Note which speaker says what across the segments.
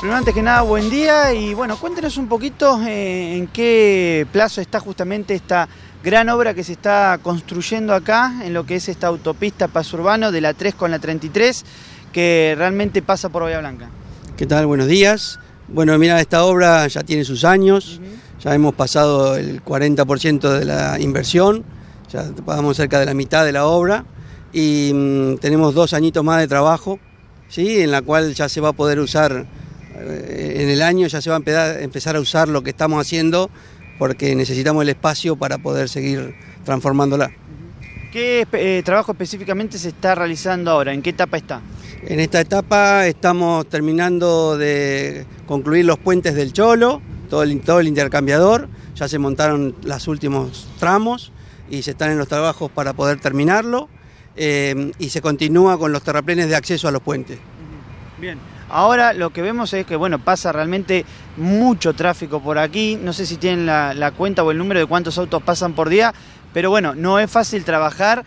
Speaker 1: Primero, antes que nada, buen día y bueno, cuéntenos un poquito en qué plazo está justamente esta gran obra que se está construyendo acá en lo que es esta autopista Paso Urbano de la 3 con la 33 que realmente pasa por Bahía Blanca.
Speaker 2: ¿Qué tal? Buenos días. Bueno, mira, esta obra ya tiene sus años, ya hemos pasado el 40% de la inversión, ya pagamos cerca de la mitad de la obra y tenemos 2 añitos más de trabajo, ¿sí? En la cual ya se va a poder usar, en el año ya se va a empezar a usar lo que estamos haciendo porque necesitamos el espacio para poder seguir transformándola.
Speaker 1: ¿Qué trabajo específicamente se está realizando ahora? ¿En qué etapa está?
Speaker 2: En esta etapa estamos terminando de concluir los puentes del Cholo, todo el intercambiador, ya se montaron los últimos tramos y se están en los trabajos para poder terminarlo y se continúa con los terraplenes de acceso a los puentes.
Speaker 1: Bien, ahora lo que vemos es que bueno, pasa realmente mucho tráfico por aquí, no sé si tienen la cuenta o el número de cuántos autos pasan por día, pero bueno, no es fácil trabajar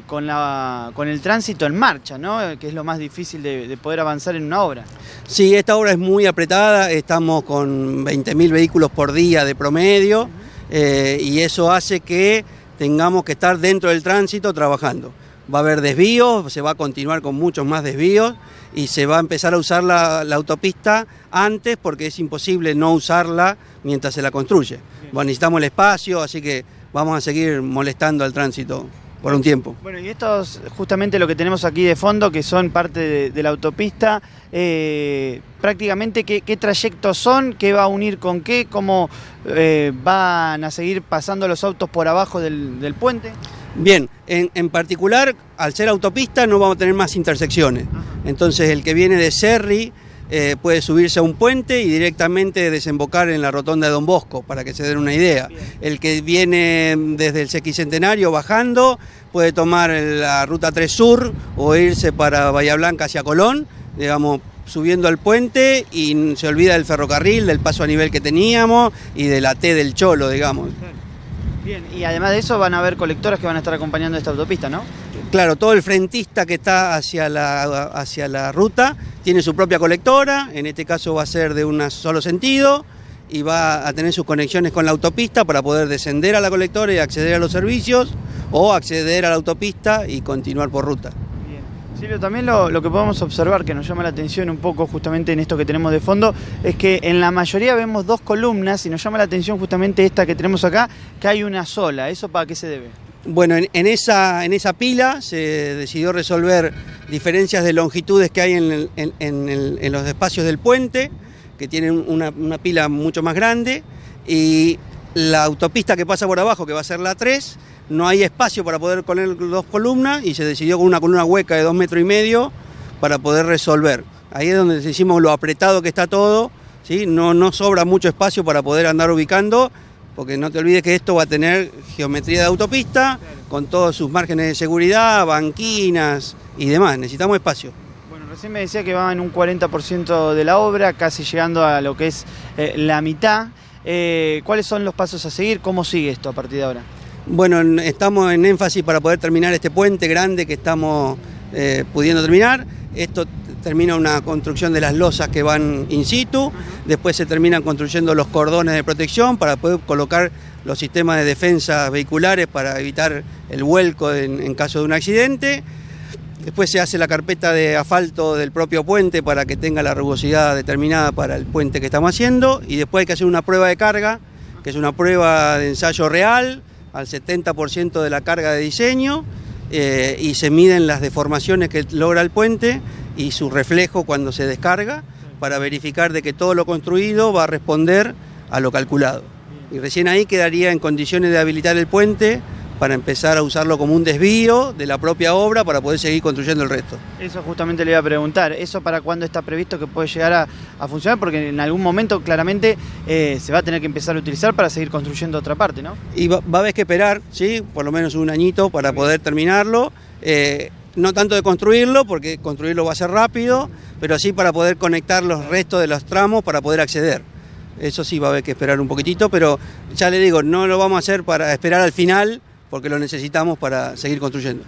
Speaker 1: con el tránsito en marcha, ¿no? Que es lo más difícil de poder avanzar en una obra.
Speaker 2: Sí, esta obra es muy apretada, estamos con 20.000 vehículos por día de promedio y eso hace que tengamos que estar dentro del tránsito trabajando. Va a haber desvíos, se va a continuar con muchos más desvíos y se va a empezar a usar la autopista antes porque es imposible no usarla mientras se la construye. Bueno, necesitamos el espacio, así que vamos a seguir molestando al tránsito por un tiempo.
Speaker 1: Bueno, y esto es justamente lo que tenemos aquí de fondo, que son parte de la autopista. Prácticamente, ¿qué trayectos son? ¿Qué va a unir con qué? ¿Cómo van a seguir pasando los autos por abajo del puente?
Speaker 2: Bien, en particular, al ser autopista no vamos a tener más intersecciones. Entonces, el que viene de Cerri puede subirse a un puente y directamente desembocar en la rotonda de Don Bosco, para que se den una idea. El que viene desde el Sesquicentenario bajando puede tomar la ruta 3 Sur o irse para Bahía Blanca hacia Colón, digamos, subiendo al puente y se olvida del ferrocarril, del paso a nivel que teníamos y de la T del Cholo, digamos.
Speaker 1: Bien, y además de eso van a haber colectoras que van a estar acompañando esta autopista, ¿no?
Speaker 2: Claro, todo el frentista que está hacia la ruta tiene su propia colectora, en este caso va a ser de un solo sentido y va a tener sus conexiones con la autopista para poder descender a la colectora y acceder a los servicios o acceder a la autopista y continuar por ruta.
Speaker 1: Bien. Silvio, también lo que podemos observar que nos llama la atención un poco justamente en esto que tenemos de fondo es que en la mayoría vemos 2 columnas y nos llama la atención justamente esta que tenemos acá, que hay una sola. ¿Eso para qué se debe?
Speaker 2: Bueno, en esa pila se decidió resolver diferencias de longitudes que hay en los espacios del puente, que tienen una pila mucho más grande, y la autopista que pasa por abajo, que va a ser la 3, no hay espacio para poder poner 2 columnas y se decidió con una columna hueca de 2,5 metros para poder resolver. Ahí es donde decimos lo apretado que está todo, ¿sí? No sobra mucho espacio para poder andar ubicando, porque no te olvides que esto va a tener geometría de autopista, con todos sus márgenes de seguridad, banquinas y demás. Necesitamos espacio.
Speaker 1: Bueno, recién me decía que va en un 40% de la obra, casi llegando a lo que es la mitad. ¿Cuáles son los pasos a seguir? ¿Cómo sigue esto a partir de ahora?
Speaker 2: Bueno, estamos en énfasis para poder terminar este puente grande que estamos pudiendo terminar. Esto termina una construcción de las losas que van in situ, después se terminan construyendo los cordones de protección para poder colocar los sistemas de defensa vehiculares para evitar el vuelco en caso de un accidente. Después se hace la carpeta de asfalto del propio puente para que tenga la rugosidad determinada para el puente que estamos haciendo y después hay que hacer una prueba de carga, que es una prueba de ensayo real al 70% de la carga de diseño y se miden las deformaciones que logra el puente y su reflejo cuando se descarga para verificar de que todo lo construido va a responder a lo calculado. Y recién ahí quedaría en condiciones de habilitar el puente para empezar a usarlo como un desvío de la propia obra para poder seguir construyendo el resto.
Speaker 1: Eso justamente le iba a preguntar, ¿eso para cuándo está previsto que puede llegar a funcionar? Porque en algún momento claramente se va a tener que empezar a utilizar para seguir construyendo otra parte, ¿no?
Speaker 2: Y va a haber que esperar, ¿sí? Por lo menos un añito para poder terminarlo. No tanto de construirlo, porque construirlo va a ser rápido, pero sí para poder conectar los restos de los tramos para poder acceder. Eso sí va a haber que esperar un poquitito, pero ya le digo, no lo vamos a hacer para esperar al final, porque lo necesitamos para seguir construyendo.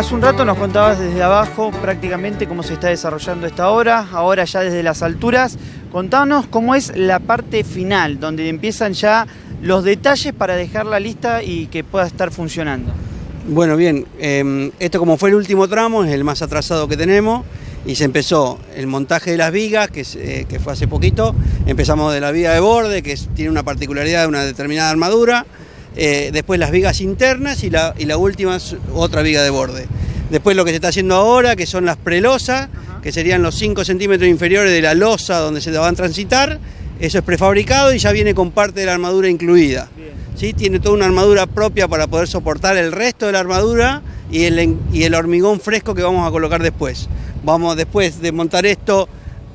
Speaker 1: Hace un rato nos contabas desde abajo prácticamente cómo se está desarrollando esta obra, ahora ya desde las alturas. Contanos cómo es la parte final, donde empiezan ya los detalles para dejarla lista y que pueda estar funcionando.
Speaker 2: Bueno, bien, esto como fue el último tramo, es el más atrasado que tenemos, y se empezó el montaje de las vigas, que fue hace poquito. Empezamos de la viga de borde, que tiene una particularidad de una determinada armadura, después las vigas internas y la última es otra viga de borde. Después lo que se está haciendo ahora, que son las prelosas, que serían los 5 centímetros inferiores de la losa donde se van a transitar. Eso es prefabricado y ya viene con parte de la armadura incluida. ¿Sí? Tiene toda una armadura propia para poder soportar el resto de la armadura y el hormigón fresco que vamos a colocar después. Después de montar esto,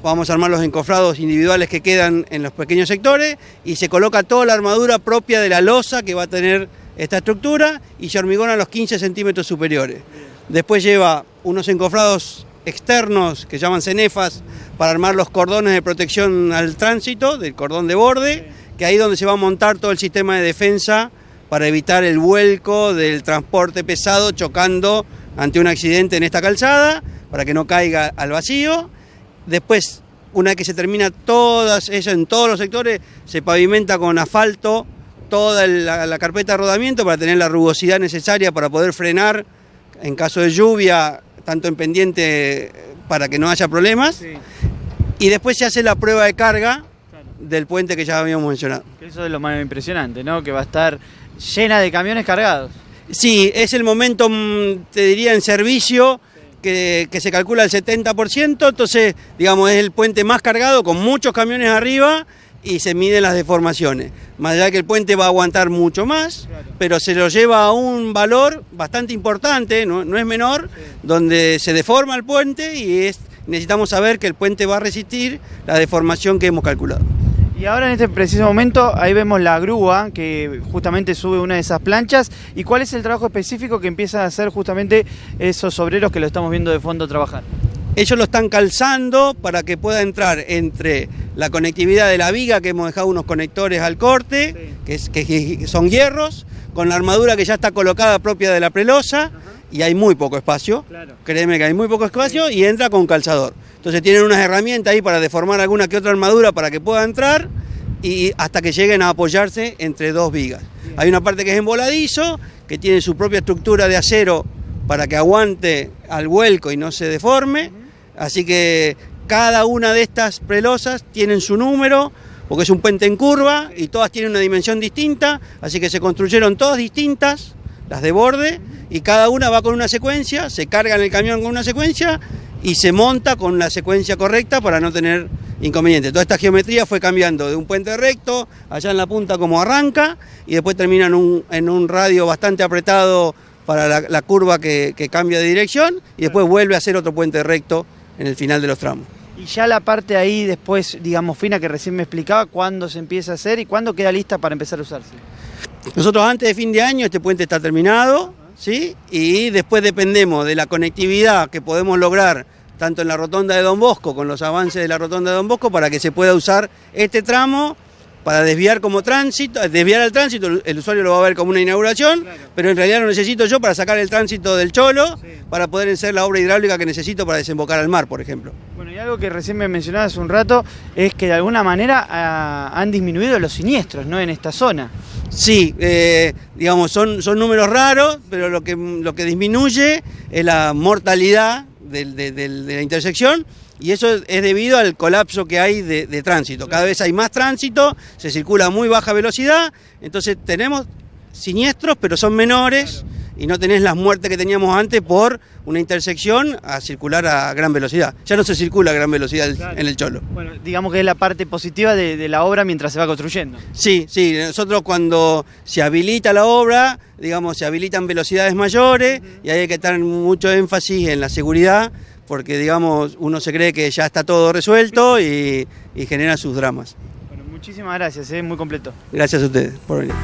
Speaker 2: vamos a armar los encofrados individuales que quedan en los pequeños sectores y se coloca toda la armadura propia de la losa que va a tener esta estructura y se hormigona a los 15 centímetros superiores. Después lleva unos encofrados externos que llaman cenefas para armar los cordones de protección al tránsito del cordón de borde, que ahí es donde se va a montar todo el sistema de defensa para evitar el vuelco del transporte pesado chocando ante un accidente en esta calzada, para que no caiga al vacío. Después, una vez que se termina todas ellas en todos los sectores, se pavimenta con asfalto toda la carpeta de rodamiento para tener la rugosidad necesaria para poder frenar en caso de lluvia, tanto en pendiente para que no haya problemas. Sí. Y después se hace la prueba de carga del puente que ya habíamos mencionado.
Speaker 1: Eso es lo más impresionante, ¿no? Que va a estar llena de camiones cargados.
Speaker 2: Sí, es el momento, te diría, en servicio que se calcula el 70%, entonces, digamos, es el puente más cargado con muchos camiones arriba y se miden las deformaciones. Más allá que el puente va a aguantar mucho más, pero se lo lleva a un valor bastante importante, no es menor, donde se deforma el puente y necesitamos saber que el puente va a resistir la deformación que hemos calculado.
Speaker 1: Y ahora en este preciso momento, ahí vemos la grúa que justamente sube una de esas planchas. ¿Y cuál es el trabajo específico que empiezan a hacer justamente esos obreros que lo estamos viendo de fondo trabajar?
Speaker 2: Ellos lo están calzando para que pueda entrar entre la conectividad de la viga, que hemos dejado unos conectores al corte, que son hierros, con la armadura que ya está colocada propia de la prelosa, y hay muy poco espacio, créeme que hay muy poco espacio, y entra con calzador. Entonces tienen unas herramientas ahí para deformar alguna que otra armadura para que pueda entrar, y hasta que lleguen a apoyarse entre dos vigas. Hay una parte que es en voladizo, que tiene su propia estructura de acero para que aguante al vuelco y no se deforme. Así que cada una de estas prelosas tienen su número, porque es un puente en curva y todas tienen una dimensión distinta, así que se construyeron todas distintas, las de borde, y cada una va con una secuencia, se carga en el camión con una secuencia y se monta con la secuencia correcta para no tener inconveniente. Toda esta geometría fue cambiando de un puente recto, allá en la punta como arranca, y después termina en un radio bastante apretado para la curva que cambia de dirección, y después vuelve a hacer otro puente recto en el final de los tramos.
Speaker 1: Y ya la parte ahí después, digamos, fina, que recién me explicaba, ¿cuándo se empieza a hacer y cuándo queda lista para empezar a usarse?
Speaker 2: Nosotros antes de fin de año este puente está terminado, ¿sí? Y después dependemos de la conectividad que podemos lograr tanto en la rotonda de Don Bosco, con los avances de la rotonda de Don Bosco, para que se pueda usar este tramo para desviar como tránsito, desviar al tránsito. El usuario lo va a ver como una inauguración, pero en realidad lo necesito yo para sacar el tránsito del Cholo, para poder hacer la obra hidráulica que necesito para desembocar al mar, por ejemplo.
Speaker 1: Bueno, y algo que recién me mencionabas hace un rato es que de alguna manera han disminuido los siniestros, ¿no?, en esta zona.
Speaker 2: Sí, digamos, son números raros, pero lo que disminuye es la mortalidad de la intersección, y eso es debido al colapso que hay de tránsito. Cada vez hay más tránsito, se circula a muy baja velocidad, entonces tenemos siniestros, pero son menores, y no tenés las muertes que teníamos antes por una intersección a circular a gran velocidad. Ya no se circula a gran velocidad en el Cholo.
Speaker 1: Bueno, digamos que es la parte positiva de la obra mientras se va construyendo.
Speaker 2: Sí, nosotros cuando se habilita la obra, digamos, se habilitan velocidades mayores, y ahí hay que dar mucho énfasis en la seguridad, porque, digamos, uno se cree que ya está todo resuelto y genera sus dramas.
Speaker 1: Bueno, muchísimas gracias, muy completo.
Speaker 2: Gracias a ustedes por venir.